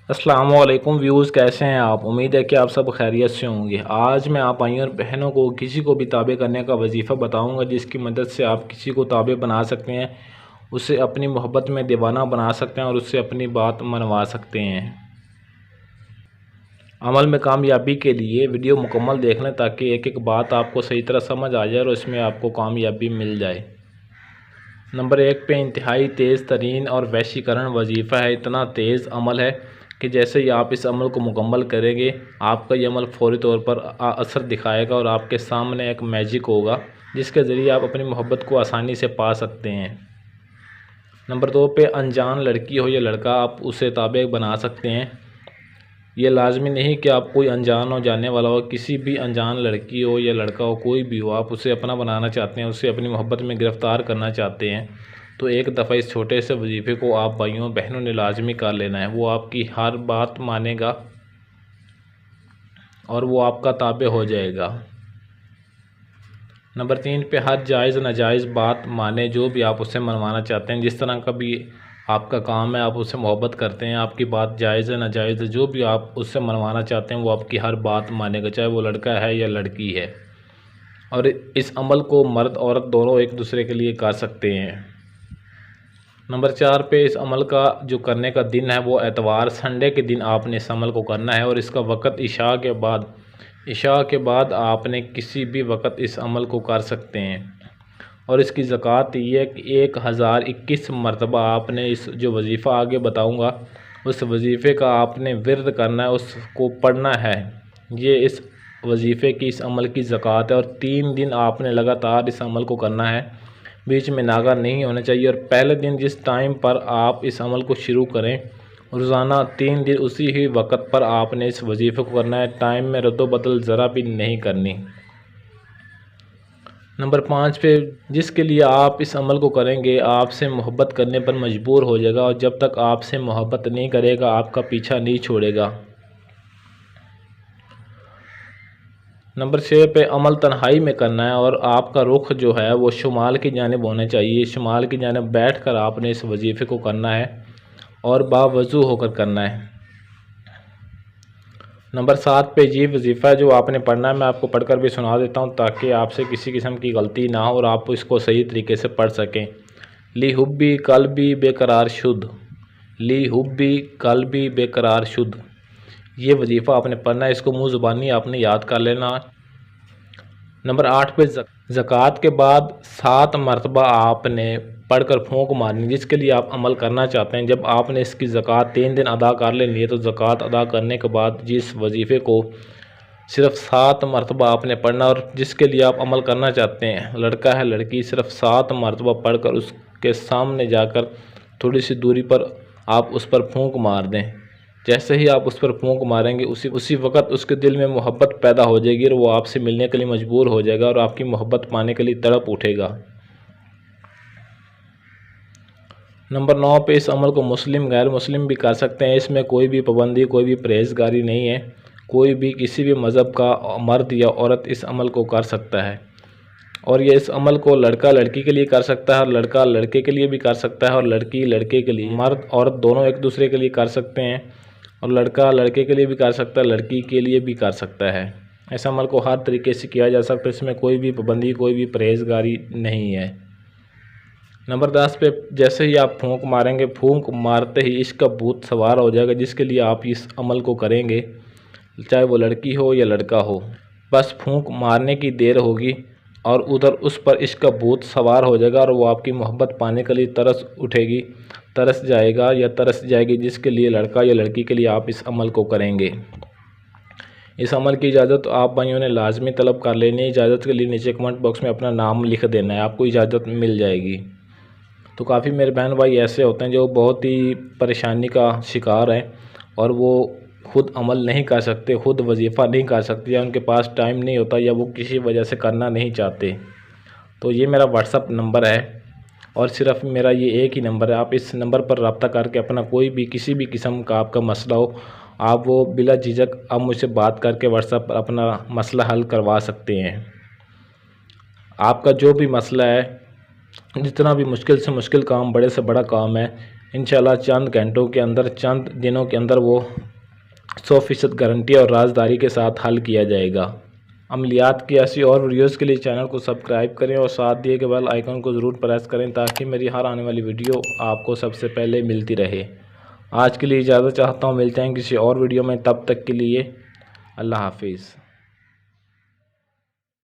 अस्सलाम वालेकुम व्यूज़, कैसे हैं आप। उम्मीद है कि आप सब खैरियत से होंगे। आज मैं आप भाइयों और बहनों को किसी को भी ताबे करने का वजीफ़ा बताऊंगा, जिसकी मदद से आप किसी को ताबे बना सकते हैं, उसे अपनी मोहब्बत में दीवाना बना सकते हैं और उससे अपनी बात मनवा सकते हैं। अमल में कामयाबी के लिए वीडियो मुकम्मल देख लें ताकि एक एक बात आपको सही तरह समझ आ जाए और इसमें आपको कामयाबी मिल जाए। नंबर 1 पे इंतहाई तेज़ तरीन और वशीकरण वजीफ़ा है। इतना तेज़ अमल है कि जैसे ही आप इस अमल को मुकम्मल करेंगे, आपका ये अमल फ़ौरी तौर पर असर दिखाएगा और आपके सामने एक मैजिक होगा जिसके ज़रिए आप अपनी मोहब्बत को आसानी से पा सकते हैं। नंबर 2 पे अनजान लड़की हो या लड़का, आप उसे ताबे बना सकते हैं। ये लाजमी नहीं कि आप कोई अनजान हो, जानने वाला हो। किसी भी अनजान लड़की हो या लड़का हो, कोई भी हो, आप उसे अपना बनाना चाहते हैं, उसे अपनी मोहब्बत में गिरफ़्तार करना चाहते हैं, तो एक दफ़ा इस छोटे से वजीफ़े को आप भाइयों बहनों ने लाजमी कर लेना है। वो आपकी हर बात मानेगा और वो आपका ताबे हो जाएगा। नंबर 3 पे हर जायज़ नाजायज़ बात माने, जो भी आप उससे मनवाना चाहते हैं। जिस तरह का भी आपका काम है, आप उससे मोहब्बत करते हैं, आपकी बात जायज़ है नाजायज़ है, जो भी आप उससे मनवाना चाहते हैं वो आपकी हर बात मानेगा, चाहे वो लड़का है या लड़की है। और इस अमल को मर्द औरत दोनों एक दूसरे के लिए कर सकते हैं। नंबर 4 पे इस अमल का जो करने का दिन है वो एतवार संडे के दिन आपने इस अमल को करना है और इसका वक़्त इशा के बाद आपने किसी भी वक़्त इस अमल को कर सकते हैं। और इसकी ज़कात ये है कि 1021 मरतबा आपने इस जो वजीफ़ा आगे बताऊंगा उस वजीफ़े का आपने विर्द करना है, उसको पढ़ना है। ये इस वजीफ़े की, इस अमल की ज़कात है। और 3 दिन आपने लगातार इस अमल को करना है, बीच में नागा नहीं होना चाहिए। और पहले दिन जिस टाइम पर आप इस अमल को शुरू करें, रोज़ाना 3 दिन उसी ही वक़्त पर आपने इस वजीफ़े को करना है। टाइम में रद्दो बदल ज़रा भी नहीं करनी। नंबर 5 पे जिसके लिए आप इस अमल को करेंगे आपसे मोहब्बत करने पर मजबूर हो जाएगा और जब तक आपसे मोहब्बत नहीं करेगा आपका पीछा नहीं छोड़ेगा। नंबर 6 पे अमल तन्हाई में करना है और आपका रुख जो है वो शुमाल की जानिब होना चाहिए। शुमाल की जानिब बैठ कर आपने इस वजीफ़े को करना है और बावज़ू होकर करना है। नंबर 7 पे ये वजीफ़ा जो आपने पढ़ना है, मैं आपको पढ़कर भी सुना देता हूँ ताकि आपसे किसी किस्म की गलती ना हो और आप इसको सही तरीके से पढ़ सकें। ली हुब्बी कल्बी बेकरार शुद्ध, ली हुब्बी कल्बी बेकरार शुद्ध, ये वजीफ़ा आपने पढ़ना है। इसको मुँह ज़ुबानी आपने याद कर लेना। नंबर 8 पे ज़कात के बाद 7 मरतबा आपने पढ़कर फूंक मारनी, जिसके लिए आप अमल करना चाहते हैं। जब आपने इसकी ज़कात 3 दिन अदा कर लेनी है तो ज़कात अदा करने के बाद जिस वजीफ़े को सिर्फ़ 7 मरतबा आपने पढ़ना, और जिसके लिए आप अमल करना चाहते हैं, लड़का है लड़की, सिर्फ़ 7 मरतबा पढ़कर उसके सामने जाकर थोड़ी सी दूरी पर आप उस पर फूंक मार दें। जैसे ही आप उस पर फूंक मारेंगे उसी वक़्त उसके दिल में मोहब्बत पैदा हो जाएगी और वो आपसे मिलने के लिए मजबूर हो जाएगा और आपकी मोहब्बत पाने के लिए तड़प उठेगा। नंबर 9 पे इस अमल को मुस्लिम गैर मुस्लिम भी कर सकते हैं। इसमें कोई भी पाबंदी, कोई भी परहेज़गारी नहीं है। कोई भी किसी भी मज़हब का मर्द या औरत इस अमल को कर सकता है और ये इस अमल को लड़का लड़की के लिए कर सकता है और लड़का लड़के के लिए भी कर सकता है और लड़की लड़के के लिए, मर्द औरत दोनों एक दूसरे के लिए कर सकते हैं और लड़का लड़के के लिए भी कर सकता है, लड़की के लिए भी कर सकता है। इस अमल को हर तरीके से किया जा सकता है, इसमें कोई भी पाबंदी, कोई भी परहेज़गारी नहीं है। नंबर 10 पे जैसे ही आप फूंक मारेंगे, फूंक मारते ही इश्क का भूत सवार हो जाएगा, जिसके लिए आप इस अमल को करेंगे, चाहे वो लड़की हो या लड़का हो। बस फूंक मारने की देर होगी और उधर उस पर इश्क का भूत सवार हो जाएगा और वो आपकी मोहब्बत पाने के लिए तरस जाएगा या तरस जाएगी, जिसके लिए लड़का या लड़की के लिए आप इस अमल को करेंगे। इस अमल की इजाज़त आप भाइयों ने लाजमी तलब कर लेनी है। इजाज़त के लिए नीचे कमेंट बॉक्स में अपना नाम लिख देना है, आपको इजाज़त मिल जाएगी। तो काफ़ी मेरे बहन भाई ऐसे होते हैं जो बहुत ही परेशानी का शिकार हैं और वो खुद अमल नहीं कर सकते, खुद वजीफ़ा नहीं कर सकते, या उनके पास टाइम नहीं होता या वो किसी वजह से करना नहीं चाहते। तो ये मेरा व्हाट्सअप नंबर है और सिर्फ मेरा ये एक ही नंबर है। आप इस नंबर पर रब्ता करके अपना कोई भी किसी भी किस्म का आपका मसला हो, आप वो बिला झिझक आप मुझसे बात करके व्हाट्सएप पर अपना मसला हल करवा सकते हैं। आपका जो भी मसला है, जितना भी मुश्किल से मुश्किल काम, बड़े से बड़ा काम है, इंशाल्लाह चंद घंटों के अंदर, चंद दिनों के अंदर वो 100% गारंटी और राजदारी के साथ हल किया जाएगा। अमलियात की ऐसी और वीडियोज़ के लिए चैनल को सब्सक्राइब करें और साथ दिए गए बेल आइकन को ज़रूर प्रेस करें ताकि मेरी हर आने वाली वीडियो आपको सबसे पहले मिलती रहे। आज के लिए इजाज़त चाहता हूँ, मिलते हैं किसी और वीडियो में, तब तक के लिए अल्लाह हाफिज़।